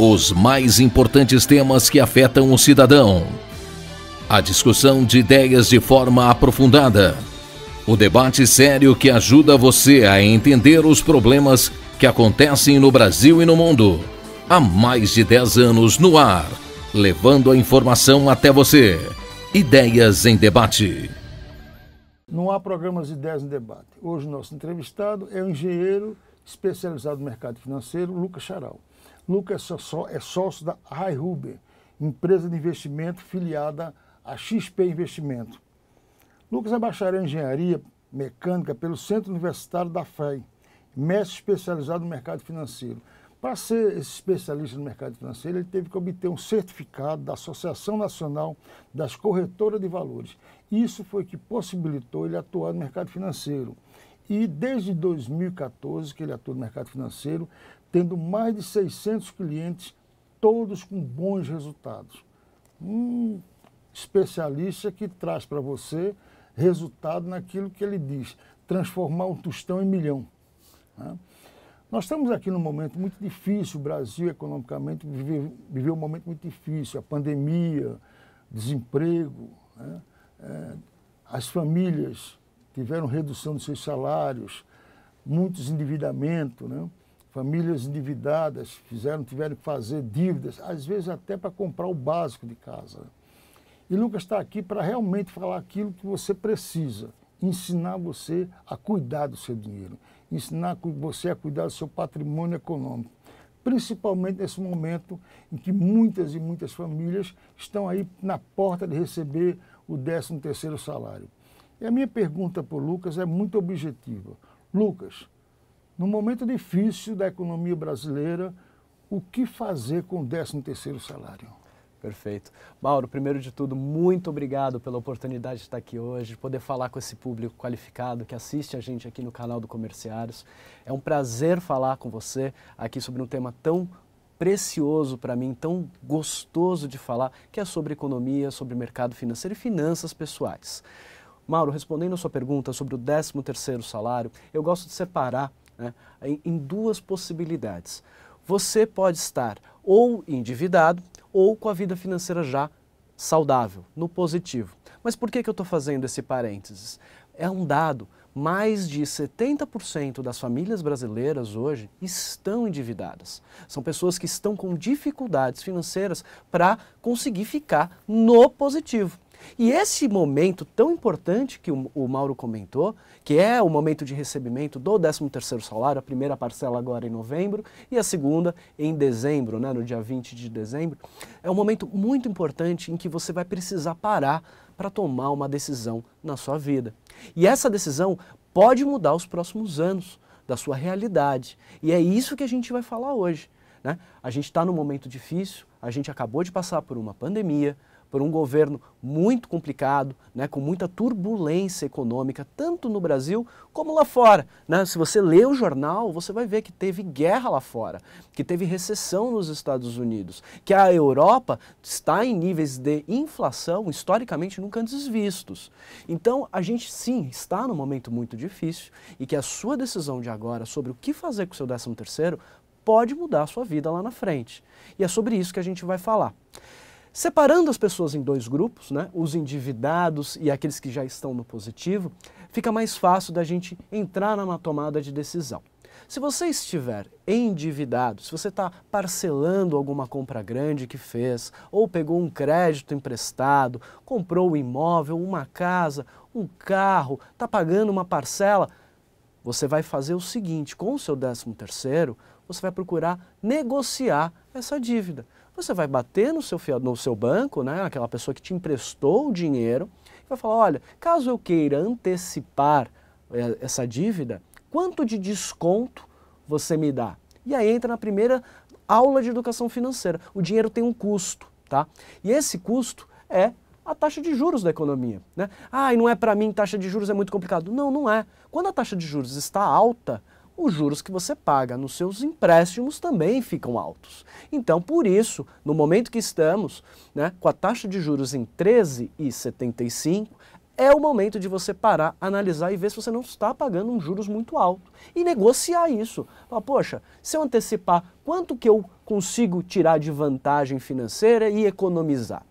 Os mais importantes temas que afetam o cidadão. A discussão de ideias de forma aprofundada. O debate sério que ajuda você a entender os problemas que acontecem no Brasil e no mundo. Há mais de 10 anos no ar, levando a informação até você. Ideias em Debate. Não há programas de ideias em debate. Hoje o nosso entrevistado é o engenheiro especializado no mercado financeiro, Lucas Charal. Lucas é sócio da Raihuber, empresa de investimento filiada à XP Investimento. Lucas é bacharel em engenharia mecânica pelo Centro Universitário da FEI, mestre especializado no mercado financeiro. Para ser esse especialista no mercado financeiro, ele teve que obter um certificado da Associação Nacional das Corretoras de Valores. Isso foi que possibilitou ele atuar no mercado financeiro. E desde 2014 que ele atua no mercado financeiro, tendo mais de 600 clientes, todos com bons resultados. Um especialista que traz para você resultado naquilo que ele diz, transformar um tostão em milhão. Né? Nós estamos aqui num momento muito difícil, o Brasil economicamente viveu um momento muito difícil, a pandemia, desemprego, né? As famílias tiveram redução dos seus salários, muitos endividamentos, né? Famílias endividadas tiveram que fazer dívidas, às vezes até para comprar o básico de casa. E Lucas está aqui para realmente falar aquilo que você precisa, ensinar você a cuidar do seu dinheiro, ensinar você a cuidar do seu patrimônio econômico, principalmente nesse momento em que muitas e muitas famílias estão aí na porta de receber o 13º salário. E a minha pergunta para o Lucas é muito objetiva. Lucas, no momento difícil da economia brasileira, o que fazer com o 13º salário? Perfeito. Mauro, primeiro de tudo, muito obrigado pela oportunidade de estar aqui hoje, de poder falar com esse público qualificado que assiste a gente aqui no canal do Comerciários. É um prazer falar com você aqui sobre um tema tão precioso para mim, tão gostoso de falar, que é sobre economia, sobre mercado financeiro e finanças pessoais. Mauro, respondendo a sua pergunta sobre o 13º salário, eu gosto de separar, né, em duas possibilidades. Você pode estar ou endividado ou com a vida financeira já saudável, no positivo. Mas por que eu estou fazendo esse parênteses? É um dado, mais de 70% das famílias brasileiras hoje estão endividadas. São pessoas que estão com dificuldades financeiras para conseguir ficar no positivo. E esse momento tão importante que o Mauro comentou, que é o momento de recebimento do 13º salário, a primeira parcela agora em novembro e a segunda em dezembro, né, no dia 20 de dezembro, é um momento muito importante em que você vai precisar parar para tomar uma decisão na sua vida. E essa decisão pode mudar os próximos anos da sua realidade. E é isso que a gente vai falar hoje, né? A gente está num momento difícil, a gente acabou de passar por uma pandemia, por um governo muito complicado, né, com muita turbulência econômica, tanto no Brasil como lá fora. Né? Se você lê o jornal, você vai ver que teve guerra lá fora, que teve recessão nos Estados Unidos, que a Europa está em níveis de inflação historicamente nunca antes vistos. Então, a gente sim está num momento muito difícil e que a sua decisão de agora sobre o que fazer com o seu 13º pode mudar a sua vida lá na frente. E é sobre isso que a gente vai falar. Separando as pessoas em dois grupos, né, os endividados e aqueles que já estão no positivo, fica mais fácil da gente entrar numa tomada de decisão. Se você estiver endividado, se você está parcelando alguma compra grande que fez, ou pegou um crédito emprestado, comprou um imóvel, uma casa, um carro, está pagando uma parcela, você vai fazer o seguinte, com o seu 13º, você vai procurar negociar essa dívida. Você vai bater no seu banco, né, aquela pessoa que te emprestou o dinheiro, e vai falar, olha, caso eu queira antecipar essa dívida, quanto de desconto você me dá? E aí entra na primeira aula de educação financeira. O dinheiro tem um custo, tá? E esse custo é a taxa de juros da economia, né? Ah, e não é para mim, taxa de juros é muito complicado. Não, não é. Quando a taxa de juros está alta, os juros que você paga nos seus empréstimos também ficam altos. Então, por isso, no momento que estamos, né, com a taxa de juros em 13,75, é o momento de você parar, analisar e ver se você não está pagando um juros muito alto. E negociar isso. Fala, poxa, se eu antecipar, quanto que eu consigo tirar de vantagem financeira e economizar?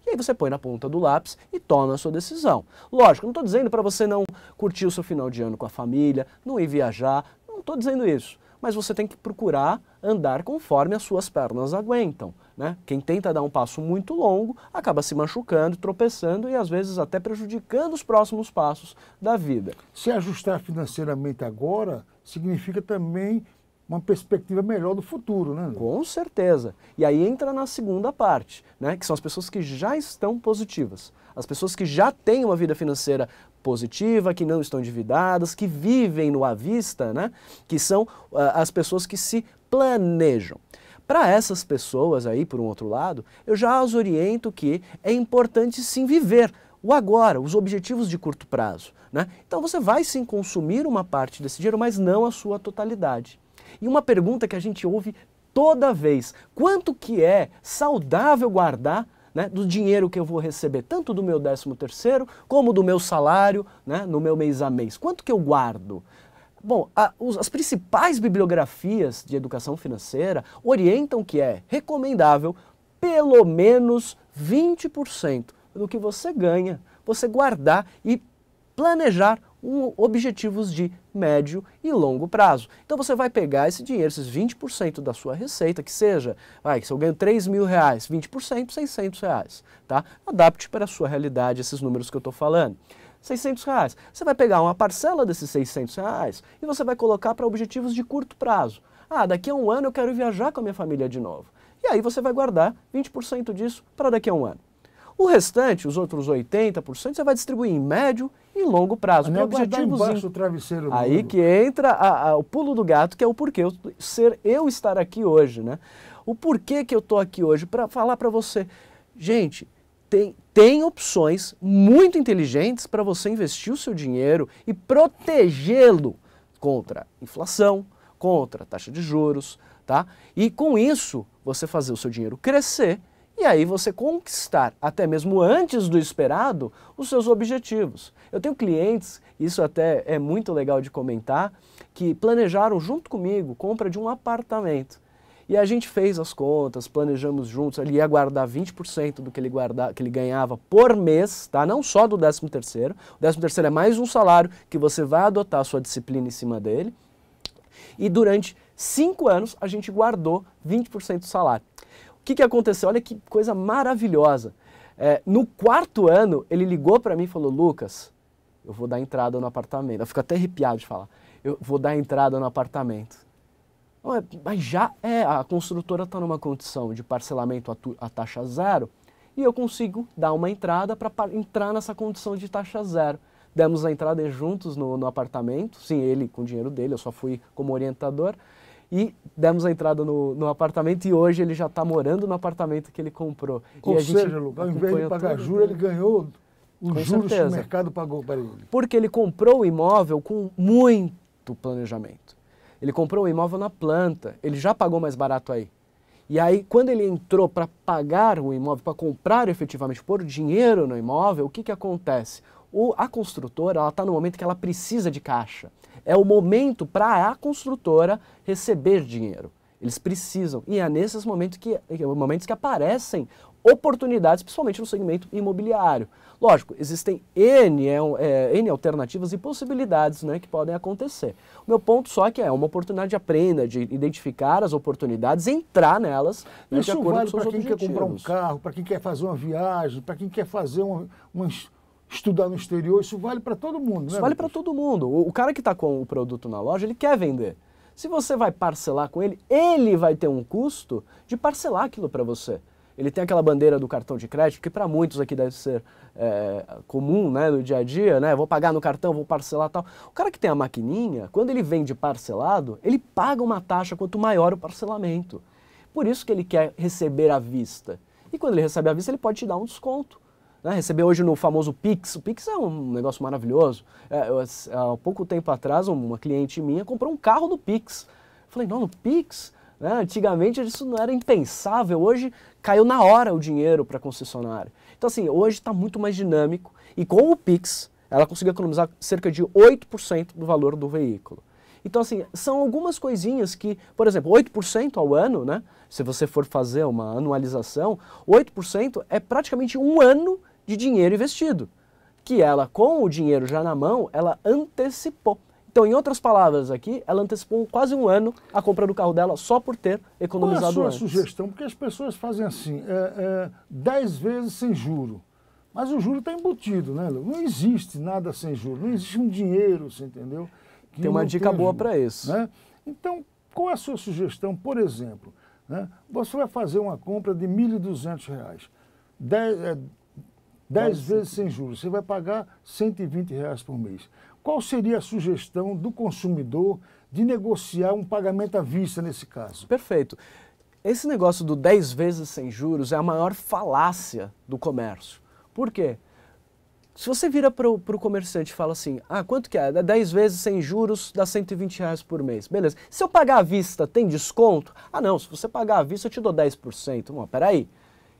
E aí você põe na ponta do lápis e toma a sua decisão. Lógico, não estou dizendo para você não curtir o seu final de ano com a família, não ir viajar, não estou dizendo isso. Mas você tem que procurar andar conforme as suas pernas aguentam, né? Quem tenta dar um passo muito longo acaba se machucando, tropeçando e às vezes até prejudicando os próximos passos da vida. Se ajustar financeiramente agora significa também uma perspectiva melhor do futuro, né? Com certeza. E aí entra na segunda parte, né? Que são as pessoas que já estão positivas. As pessoas que já têm uma vida financeira positiva, que não estão endividadas, que vivem no à vista, né? Que são as pessoas que se planejam. Para essas pessoas aí, por um outro lado, eu já as oriento que é importante sim viver o agora, os objetivos de curto prazo, né? Então você vai sim consumir uma parte desse dinheiro, mas não a sua totalidade. E uma pergunta que a gente ouve toda vez, quanto que é saudável guardar, né, do dinheiro que eu vou receber, tanto do meu 13º como do meu salário, né, no meu mês a mês? Quanto que eu guardo? Bom, as principais bibliografias de educação financeira orientam que é recomendável pelo menos 20% do que você ganha, você guardar e planejar objetivos de médio e longo prazo. Então você vai pegar esse dinheiro, esses 20% da sua receita, que seja, se eu ganho 3 mil reais, 20%, 600 reais, tá? Adapte para a sua realidade esses números que eu estou falando. 600 reais. Você vai pegar uma parcela desses 600 reais e você vai colocar para objetivos de curto prazo. Daqui a um ano eu quero viajar com a minha família de novo. E aí você vai guardar 20% disso para daqui a um ano. O restante, os outros 80%, você vai distribuir em médio e longo prazo. Para objetivos embaixo do travesseiro. Aí que entra o pulo do gato, que é o porquê eu estar aqui hoje, né? O porquê que eu estou aqui hoje, para falar para você. Gente, tem opções muito inteligentes para você investir o seu dinheiro e protegê-lo contra inflação, contra taxa de juros, tá? E com isso, você fazer o seu dinheiro crescer e aí você conquistar, até mesmo antes do esperado, os seus objetivos. Eu tenho clientes, isso até é muito legal de comentar, que planejaram junto comigo compra de um apartamento. E a gente fez as contas, planejamos juntos, ele ia guardar 20% do que ele ganhava por mês, tá? Não só do 13º. O 13º é mais um salário que você vai adotar a sua disciplina em cima dele. E durante 5 anos a gente guardou 20% do salário. O que aconteceu? Olha que coisa maravilhosa. No 4º ano, ele ligou para mim e falou, Lucas, eu vou dar entrada no apartamento. Eu fico até arrepiado de falar. Eu vou dar entrada no apartamento. Mas a construtora está numa condição de parcelamento a taxa zero e eu consigo dar uma entrada para entrar nessa condição de taxa zero. Demos a entrada juntos no apartamento, sim, ele com o dinheiro dele, eu só fui como orientador. E demos a entrada no apartamento e hoje ele já está morando no apartamento que ele comprou. Ou seja, Lucas, ao invés de pagar juros, ele ganhou os juros que o mercado pagou para ele. Porque ele comprou o imóvel com muito planejamento. Ele comprou o imóvel na planta, ele já pagou mais barato aí. E aí, quando ele entrou para pagar o imóvel, para comprar efetivamente, pôr dinheiro no imóvel, o que acontece? A construtora está no momento que ela precisa de caixa. É o momento para a construtora receber dinheiro. Eles precisam. E é nesses momentos que aparecem oportunidades, principalmente no segmento imobiliário. Lógico, existem N alternativas e possibilidades, né, que podem acontecer. O meu ponto só é que é uma oportunidade de aprenda, de identificar as oportunidades, entrar nelas, né, de acordo com os seus objetivos. Para quem quer comprar um carro, para quem quer fazer uma viagem, para quem quer fazer estudar no exterior, isso vale para todo mundo, né? Isso vale para todo mundo. O cara que está com o produto na loja, ele quer vender. Se você vai parcelar com ele, ele vai ter um custo de parcelar aquilo para você. Ele tem aquela bandeira do cartão de crédito, que para muitos aqui deve ser comum, né, no dia a dia, né? Vou pagar no cartão, vou parcelar e tal. O cara que tem a maquininha, quando ele vende parcelado, ele paga uma taxa quanto maior o parcelamento. Por isso que ele quer receber à vista. E quando ele recebe à vista, ele pode te dar um desconto. Né? Receber hoje no famoso Pix. O Pix é um negócio maravilhoso. Há pouco tempo atrás, uma cliente minha comprou um carro no Pix. Eu falei, não, no Pix? Né? Antigamente isso não era impensável, hoje caiu na hora o dinheiro para a concessionária. Então assim, hoje está muito mais dinâmico e com o Pix ela conseguiu economizar cerca de 8% do valor do veículo. Então assim, são algumas coisinhas que, por exemplo, 8% ao ano, né? Se você for fazer uma anualização, 8% é praticamente um ano de dinheiro investido, que ela, com o dinheiro já na mão, ela antecipou. Então, em outras palavras aqui, ela antecipou quase um ano a compra do carro dela só por ter economizado antes. Qual é a sua sugestão? Porque as pessoas fazem assim, 10 vezes sem juro. Mas o juro está embutido, né? Não existe nada sem juro, não existe um dinheiro, você entendeu? Tem uma dica boa para isso. Né? Então, qual é a sua sugestão? Por exemplo, né? Você vai fazer uma compra de R$ 1.200, 10 vezes sem juros, você vai pagar R$ 120 por mês. Qual seria a sugestão do consumidor de negociar um pagamento à vista nesse caso? Perfeito. Esse negócio do 10 vezes sem juros é a maior falácia do comércio. Por quê? Se você vira para o comerciante e fala assim, quanto que é? 10 vezes sem juros dá R$ 120 por mês. Beleza. Se eu pagar à vista, tem desconto? Não, se você pagar à vista eu te dou 10%. Bom, peraí.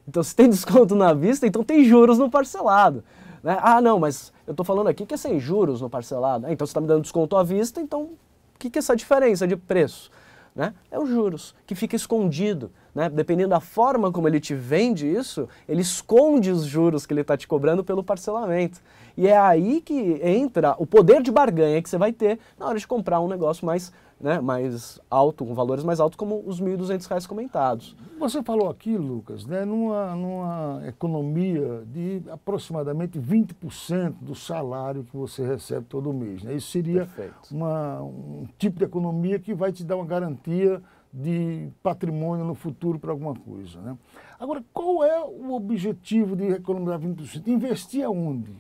Então se tem desconto na vista, então tem juros no parcelado. Né? Não, mas eu estou falando aqui que é sem juros no parcelado. Então você está me dando desconto à vista, então o que é essa diferença de preço? Né? É os juros, que fica escondido. Né? Dependendo da forma como ele te vende isso, ele esconde os juros que ele está te cobrando pelo parcelamento. E é aí que entra o poder de barganha que você vai ter na hora de comprar um negócio mais, né, mais alto, com valores mais altos, como os R$ 1.200 comentados. Você falou aqui, Lucas, né, numa economia de aproximadamente 20% do salário que você recebe todo mês. Né? Isso seria um tipo de economia que vai te dar uma garantia de patrimônio no futuro para alguma coisa. Né? Agora, qual é o objetivo de economizar 20%? Investir aonde?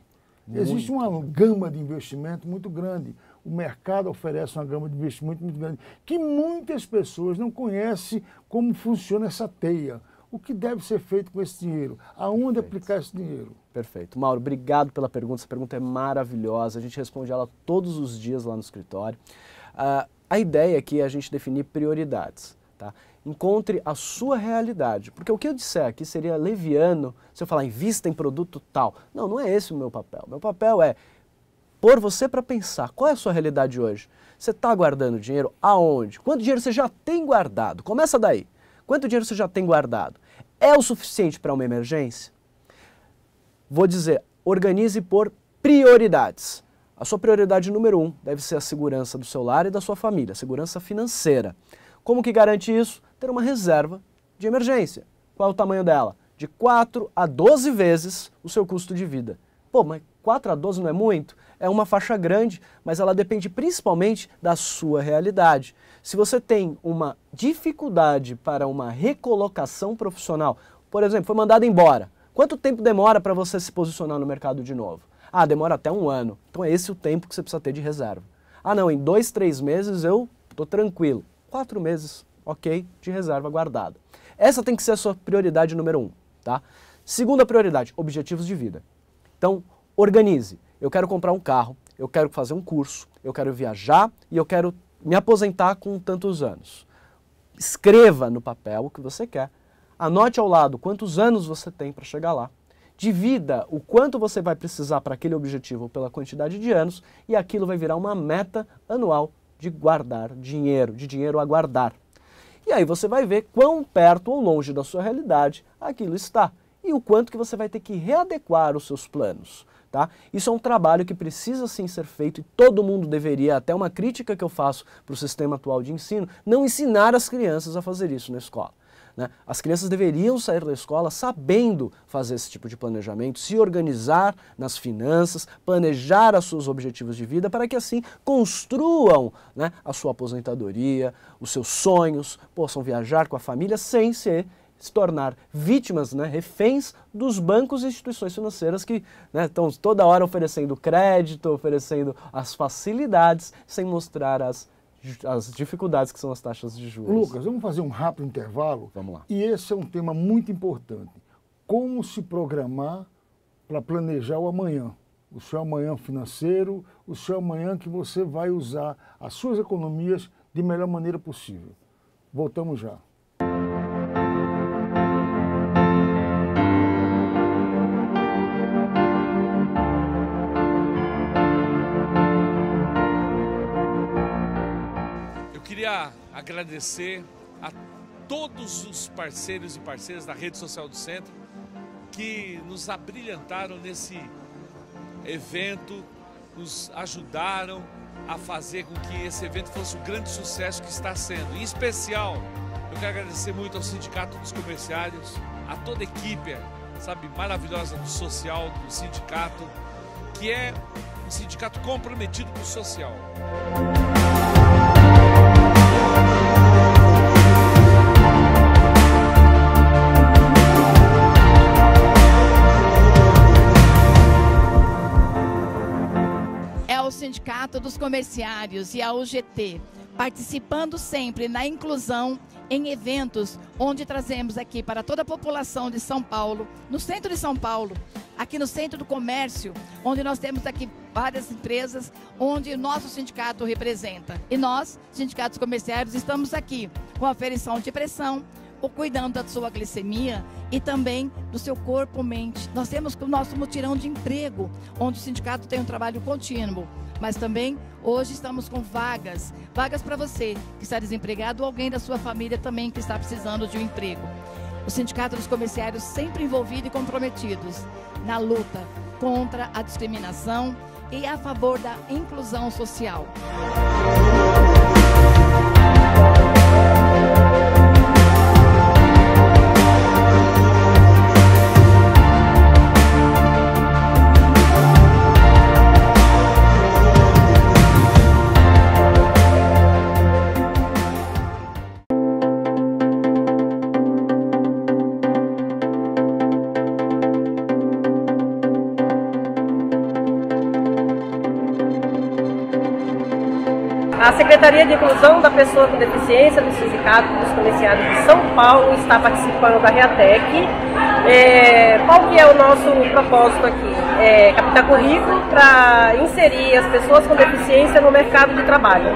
Existe uma gama de investimento muito grande. O mercado oferece uma gama de investimento muito grande, que muitas pessoas não conhecem como funciona essa teia. O que deve ser feito com esse dinheiro? Aonde aplicar esse dinheiro? Perfeito. Mauro, obrigado pela pergunta. Essa pergunta é maravilhosa. A gente responde ela todos os dias lá no escritório. A ideia aqui é a gente definir prioridades. Tá? Encontre a sua realidade, porque o que eu disser aqui seria leviano se eu falar invista em produto tal. Não, não é esse o meu papel. Meu papel é pôr você para pensar qual é a sua realidade hoje. Você está guardando dinheiro aonde? Quanto dinheiro você já tem guardado? Começa daí. Quanto dinheiro você já tem guardado? É o suficiente para uma emergência? Vou dizer, organize por prioridades. A sua prioridade número 1 deve ser a segurança do seu lar e da sua família, segurança financeira. Como que garante isso? Ter uma reserva de emergência. Qual é o tamanho dela? De 4 a 12 vezes o seu custo de vida. Pô, mas 4 a 12 não é muito? É uma faixa grande, mas ela depende principalmente da sua realidade. Se você tem uma dificuldade para uma recolocação profissional, por exemplo, foi mandado embora, quanto tempo demora para você se posicionar no mercado de novo? Demora até 1 ano. Então é esse o tempo que você precisa ter de reserva. Não, em 2, 3 meses eu estou tranquilo. 4 meses, ok, de reserva guardada. Essa tem que ser a sua prioridade número 1, tá? Segunda prioridade, objetivos de vida. Então, organize. Eu quero comprar um carro, eu quero fazer um curso, eu quero viajar e eu quero me aposentar com tantos anos. Escreva no papel o que você quer. Anote ao lado quantos anos você tem para chegar lá. Divida o quanto você vai precisar para aquele objetivo pela quantidade de anos e aquilo vai virar uma meta anual de guardar dinheiro, de dinheiro a guardar. E aí você vai ver quão perto ou longe da sua realidade aquilo está e o quanto que você vai ter que readequar os seus planos. Tá? Isso é um trabalho que precisa sim ser feito e todo mundo deveria, até uma crítica que eu faço para o sistema atual de ensino, não ensinar as crianças a fazer isso na escola. Né? As crianças deveriam sair da escola sabendo fazer esse tipo de planejamento, se organizar nas finanças, planejar os seus objetivos de vida para que assim construam, né, a sua aposentadoria, os seus sonhos, possam viajar com a família sem se tornar vítimas, né, reféns dos bancos e instituições financeiras que, né, estão toda hora oferecendo crédito, oferecendo as facilidades sem mostrar as dificuldades que são as taxas de juros. Lucas, vamos fazer um rápido intervalo? Vamos lá. E esse é um tema muito importante. Como se programar para planejar o amanhã? O seu amanhã financeiro, o seu amanhã que você vai usar as suas economias de melhor maneira possível. Voltamos já. Eu queria agradecer a todos os parceiros e parceiras da rede social do Centro que nos abrilhantaram nesse evento, nos ajudaram a fazer com que esse evento fosse o grande sucesso que está sendo. Em especial, eu quero agradecer muito ao Sindicato dos Comerciários, a toda a equipe, sabe, maravilhosa do social, do sindicato, que é um sindicato comprometido com o social. Sindicato dos Comerciários e a UGT, participando sempre na inclusão em eventos onde trazemos aqui para toda a população de São Paulo, no centro de São Paulo, aqui no centro do comércio, onde nós temos aqui várias empresas, onde o nosso sindicato representa. E nós, sindicatos comerciários, estamos aqui com aferição de pressão, ou cuidando da sua glicemia e também do seu corpo-mente. Nós temos o nosso mutirão de emprego, onde o sindicato tem um trabalho contínuo, mas também hoje estamos com vagas para você que está desempregado ou alguém da sua família também que está precisando de um emprego. O Sindicato dos Comerciários sempre envolvido e comprometidos na luta contra a discriminação e a favor da inclusão social. A Secretaria de Inclusão da Pessoa com Deficiência do Sindicato dos Comerciários de São Paulo está participando da REATEC. Qual que é o nosso propósito aqui? Captar currículo para inserir as pessoas com deficiência no mercado de trabalho.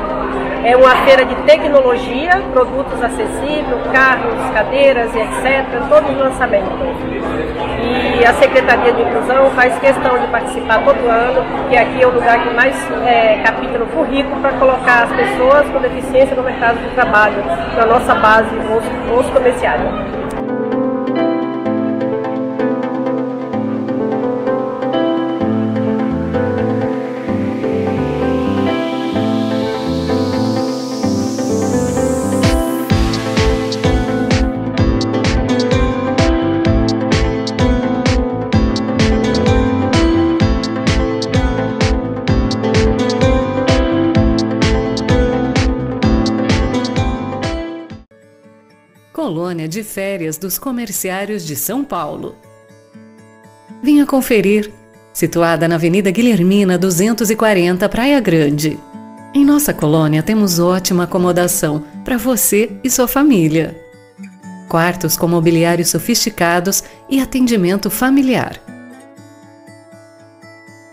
É uma feira de tecnologia, produtos acessíveis, carros, cadeiras e etc., todos os lançamentos. E a Secretaria de Inclusão faz questão de participar todo ano, porque aqui é o lugar que mais capta no currículo para colocar as pessoas com deficiência no mercado de trabalho, na nossa base, os comerciários. Colônia de Férias dos Comerciários de São Paulo. Venha conferir, situada na Avenida Guilhermina 240, Praia Grande. Em nossa colônia temos ótima acomodação para você e sua família. Quartos com mobiliários sofisticados e atendimento familiar.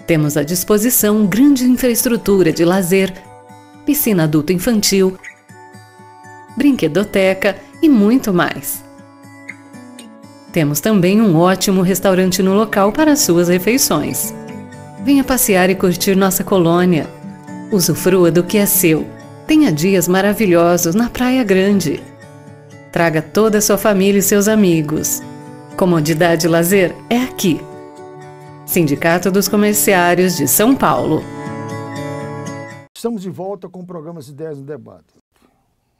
Temos à disposição grande infraestrutura de lazer, piscina adulto-infantil, brinquedoteca e muito mais. Temos também um ótimo restaurante no local para suas refeições. Venha passear e curtir nossa colônia. Usufrua do que é seu. Tenha dias maravilhosos na Praia Grande. Traga toda a sua família e seus amigos. Comodidade e lazer é aqui. Sindicato dos Comerciários de São Paulo. Estamos de volta com o programa Ideias no Debate.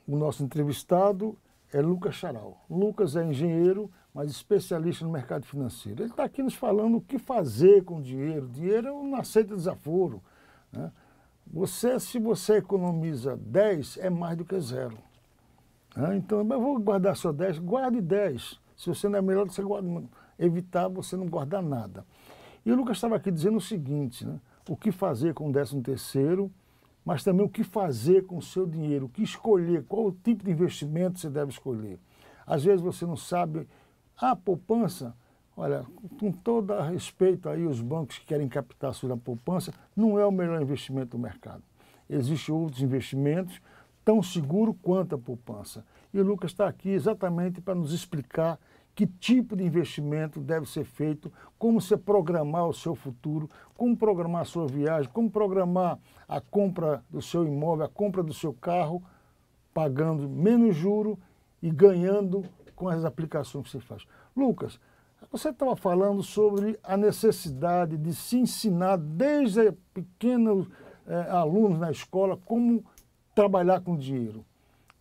O nosso entrevistado é Lucas Charal. Lucas é engenheiro, mas especialista no mercado financeiro. Ele está aqui nos falando o que fazer com o dinheiro. Dinheiro não aceita desaforo, né? Se você economiza 10, é mais do que zero. Né? Então, eu vou guardar só 10, guarde 10. Se você não é melhor, você evitar você não guardar nada. E o Lucas estava aqui dizendo o seguinte, né? O que fazer com o 13º, mas também o que fazer com o seu dinheiro, o que escolher, qual o tipo de investimento você deve escolher. Às vezes você não sabe, a poupança, olha, com todo respeito aí os bancos que querem captar sobre a poupança, não é o melhor investimento do mercado. Existem outros investimentos tão seguros quanto a poupança. E o Lucas está aqui exatamente para nos explicar que tipo de investimento deve ser feito, como você programar o seu futuro, como programar a sua viagem, como programar a compra do seu imóvel, a compra do seu carro, pagando menos juro e ganhando com as aplicações que você faz. Lucas, você estava falando sobre a necessidade de se ensinar desde pequenos alunos na escola como trabalhar com dinheiro.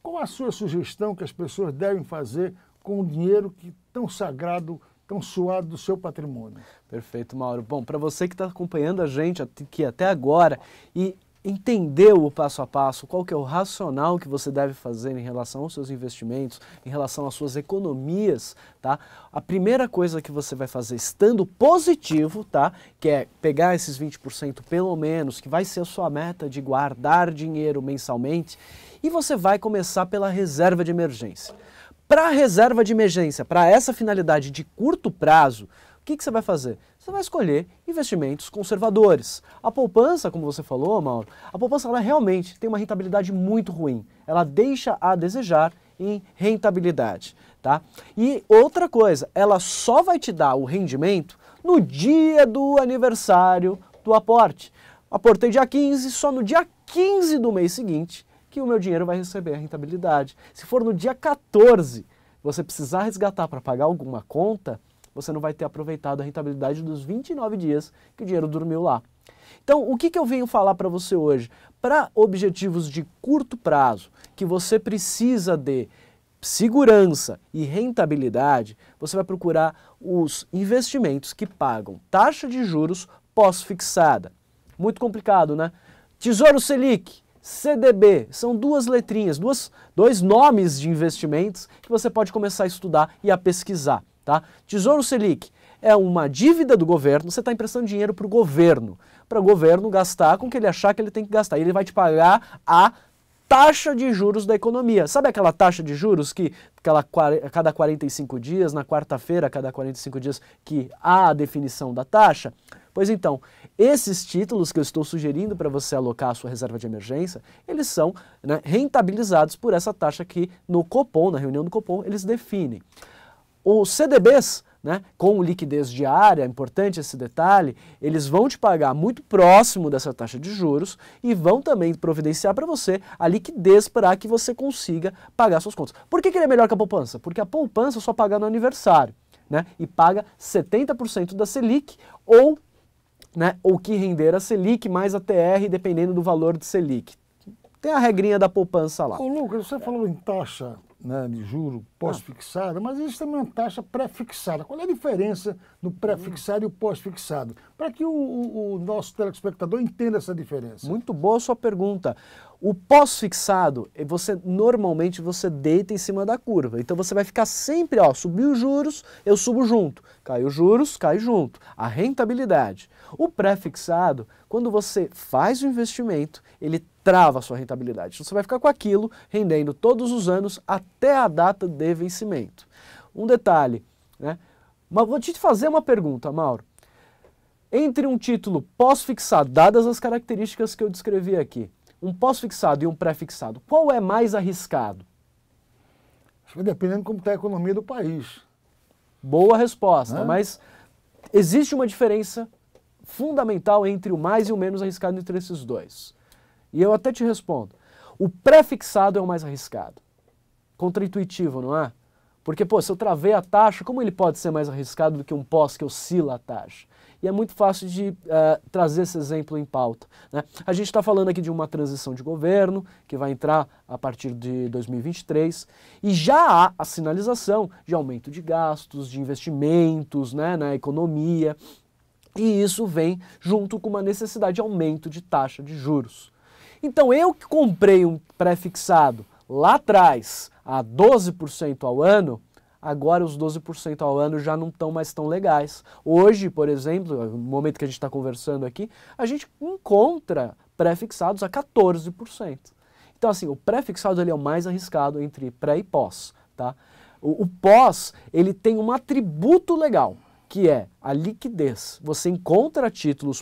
Qual a sua sugestão que as pessoas devem fazer com o dinheiro que tão sagrado, tão suado do seu patrimônio? Perfeito, Mauro. Bom, para você que está acompanhando a gente aqui até agora e entendeu o passo a passo, qual que é o racional que você deve fazer em relação aos seus investimentos, em relação às suas economias, tá? A primeira coisa que você vai fazer estando positivo, tá? Que é pegar esses 20% pelo menos, que vai ser a sua meta de guardar dinheiro mensalmente, e você vai começar pela reserva de emergência. Para a reserva de emergência, para essa finalidade de curto prazo, o que você vai fazer? Você vai escolher investimentos conservadores. A poupança, como você falou, Mauro, a poupança ela realmente tem uma rentabilidade muito ruim. Ela deixa a desejar em rentabilidade, tá? E outra coisa, ela só vai te dar o rendimento no dia do aniversário do aporte. Aportei dia 15, só no dia 15 do mês seguinte que o meu dinheiro vai receber a rentabilidade. Se for no dia 14, você precisar resgatar para pagar alguma conta, você não vai ter aproveitado a rentabilidade dos 29 dias que o dinheiro dormiu lá. Então, o que eu venho falar para você hoje? Para objetivos de curto prazo, que você precisa de segurança e rentabilidade, você vai procurar os investimentos que pagam taxa de juros pós-fixada. Muito complicado, né? Tesouro Selic, CDB, são duas letrinhas, dois nomes de investimentos que você pode começar a estudar e a pesquisar. Tá? Tesouro Selic é uma dívida do governo, você está emprestando dinheiro para o governo gastar com o que ele achar que ele tem que gastar. E ele vai te pagar a taxa de juros da economia. Sabe aquela taxa de juros que a cada 45 dias, na quarta-feira, a cada 45 dias, que há a definição da taxa? Pois então, esses títulos que eu estou sugerindo para você alocar a sua reserva de emergência, eles são, né, rentabilizados por essa taxa que no Copom, na reunião do Copom, eles definem. Os CDBs, né, com liquidez diária, é importante esse detalhe, eles vão te pagar muito próximo dessa taxa de juros e vão também providenciar para você a liquidez para que você consiga pagar suas contas. Por que ele é melhor que a poupança? Porque a poupança só paga no aniversário, né, e paga 70% da Selic ou, né, o que render a Selic mais a TR, dependendo do valor de Selic. Tem a regrinha da poupança lá. Ô Lucas, você falou em taxa, né, de juro pós-fixada, mas existe também uma taxa pré-fixada. Qual é a diferença do pré-fixado e o pós-fixado? Para que o nosso telespectador entenda essa diferença. Muito boa a sua pergunta. O pós-fixado, normalmente você deita em cima da curva. Então você vai ficar sempre, ó, subiu os juros, eu subo junto. Caiu os juros, cai junto. A rentabilidade. O pré-fixado, quando você faz o investimento, ele trava a sua rentabilidade. Então você vai ficar com aquilo rendendo todos os anos até a data de vencimento. Um detalhe, né? Mas vou te fazer uma pergunta, Mauro. Entre um título pós-fixado, dadas as características que eu descrevi aqui, um pós-fixado e um pré-fixado, qual é mais arriscado? Dependendo de como está a economia do país. Boa resposta, mas existe uma diferença fundamental entre o mais e o menos arriscado entre esses dois. E eu até te respondo. O pré-fixado é o mais arriscado. Contraintuitivo, não é? Porque, pô, se eu travei a taxa, como ele pode ser mais arriscado do que um pós que oscila a taxa? E é muito fácil de trazer esse exemplo em pauta, né? A gente está falando aqui de uma transição de governo que vai entrar a partir de 2023 e já há a sinalização de aumento de gastos, de investimentos, né, na economia, e isso vem junto com uma necessidade de aumento de taxa de juros. Então eu que comprei um pré-fixado lá atrás a 12% ao ano, agora os 12% ao ano já não estão mais tão legais. Hoje, por exemplo, no momento que a gente está conversando aqui, a gente encontra pré-fixados a 14%. Então assim, o pré-fixado ele é o mais arriscado entre pré e pós, tá? O pós, ele tem um atributo legal, que é a liquidez. Você encontra títulos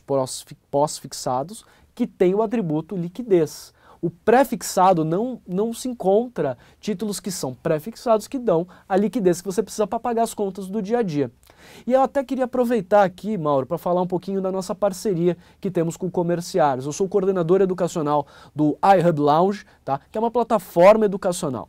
pós-fixados que tem o atributo liquidez. o pré-fixado não se encontra títulos que são pré-fixados que dão a liquidez que você precisa para pagar as contas do dia a dia. E eu até queria aproveitar aqui, Mauro, para falar um pouquinho da nossa parceria que temos com o Comerciários. Eu sou o coordenador educacional do iHub Lounge, tá? Que é uma plataforma educacional.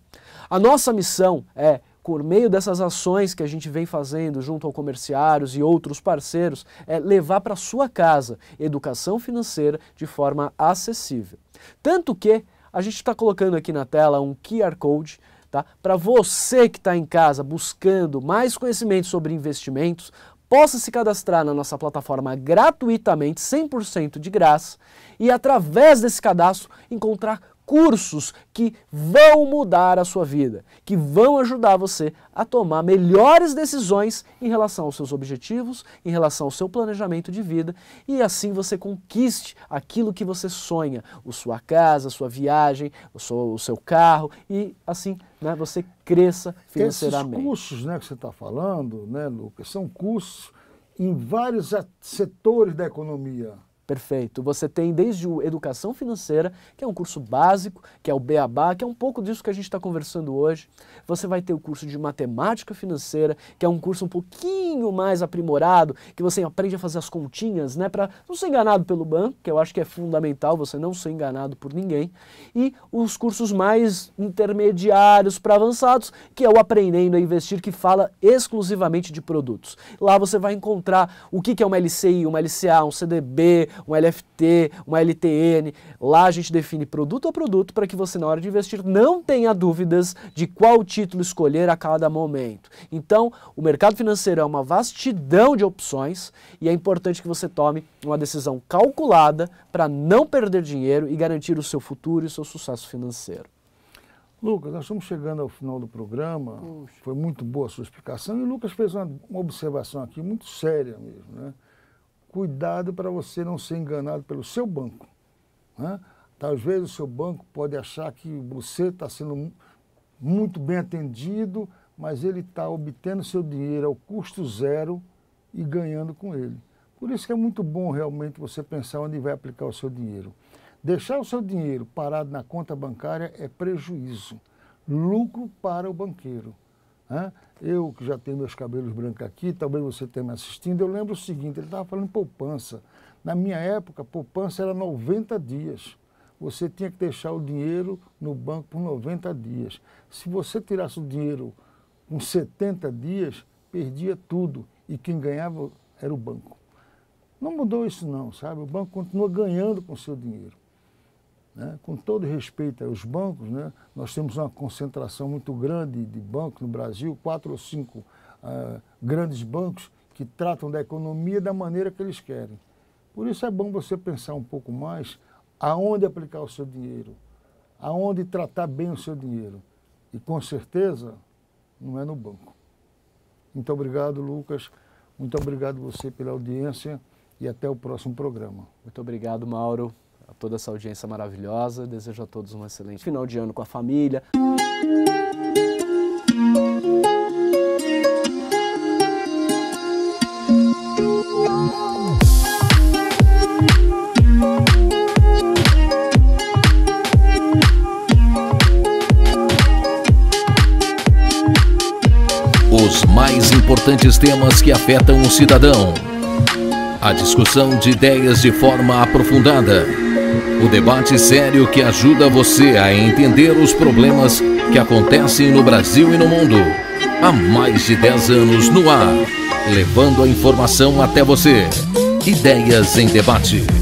A nossa missão é, por meio dessas ações que a gente vem fazendo junto ao Comerciários e outros parceiros, é levar para sua casa educação financeira de forma acessível. Tanto que a gente está colocando aqui na tela um QR Code, tá? Para você que está em casa buscando mais conhecimento sobre investimentos, possa se cadastrar na nossa plataforma gratuitamente, 100% de graça, e através desse cadastro encontrar cursos que vão mudar a sua vida, que vão ajudar você a tomar melhores decisões em relação aos seus objetivos, em relação ao seu planejamento de vida, e assim você conquiste aquilo que você sonha, a sua casa, a sua viagem, o seu carro, e assim, né, você cresça financeiramente. Esses cursos, né, que você está falando, né, Lucas, são cursos em vários setores da economia. Perfeito. Você tem desde o Educação Financeira, que é um curso básico, que é o Beabá, que é um pouco disso que a gente está conversando hoje. Você vai ter o curso de Matemática Financeira, que é um curso um pouquinho mais aprimorado, que você aprende a fazer as continhas, né, para não ser enganado pelo banco, que eu acho que é fundamental você não ser enganado por ninguém. E os cursos mais intermediários para avançados, que é o Aprendendo a Investir, que fala exclusivamente de produtos. Lá você vai encontrar o que é uma LCI, uma LCA, um CDB, um LFT, uma LTN. Lá a gente define produto a produto para que você, na hora de investir, não tenha dúvidas de qual título escolher a cada momento. Então, o mercado financeiro é uma vastidão de opções e é importante que você tome uma decisão calculada para não perder dinheiro e garantir o seu futuro e o seu sucesso financeiro. Lucas, nós estamos chegando ao final do programa. Foi muito boa a sua explicação e o Lucas fez uma observação aqui muito séria mesmo, né? Cuidado para você não ser enganado pelo seu banco, né? Talvez o seu banco pode achar que você está sendo muito bem atendido, mas ele está obtendo seu dinheiro ao custo zero e ganhando com ele. Por isso que é muito bom realmente você pensar onde vai aplicar o seu dinheiro. Deixar o seu dinheiro parado na conta bancária é prejuízo, lucro para o banqueiro. Eu, que já tenho meus cabelos brancos aqui, talvez você tenha me assistindo, eu lembro o seguinte, ele estava falando em poupança. Na minha época, poupança era 90 dias. Você tinha que deixar o dinheiro no banco por 90 dias. Se você tirasse o dinheiro com 70 dias, perdia tudo. E quem ganhava era o banco. Não mudou isso não, sabe? O banco continua ganhando com o seu dinheiro. Né? Com todo respeito aos bancos, né? Nós temos uma concentração muito grande de bancos no Brasil, 4 ou 5 grandes bancos que tratam da economia da maneira que eles querem. Por isso é bom você pensar um pouco mais aonde aplicar o seu dinheiro, aonde tratar bem o seu dinheiro. E com certeza não é no banco. Muito obrigado, Lucas. Muito obrigado você pela audiência e até o próximo programa. Muito obrigado, Mauro. A toda essa audiência maravilhosa. Desejo a todos um excelente final de ano com a família. Os mais importantes temas que afetam o cidadão. A discussão de ideias de forma aprofundada. O debate sério que ajuda você a entender os problemas que acontecem no Brasil e no mundo. Há mais de 10 anos no ar, levando a informação até você. Ideias em Debate.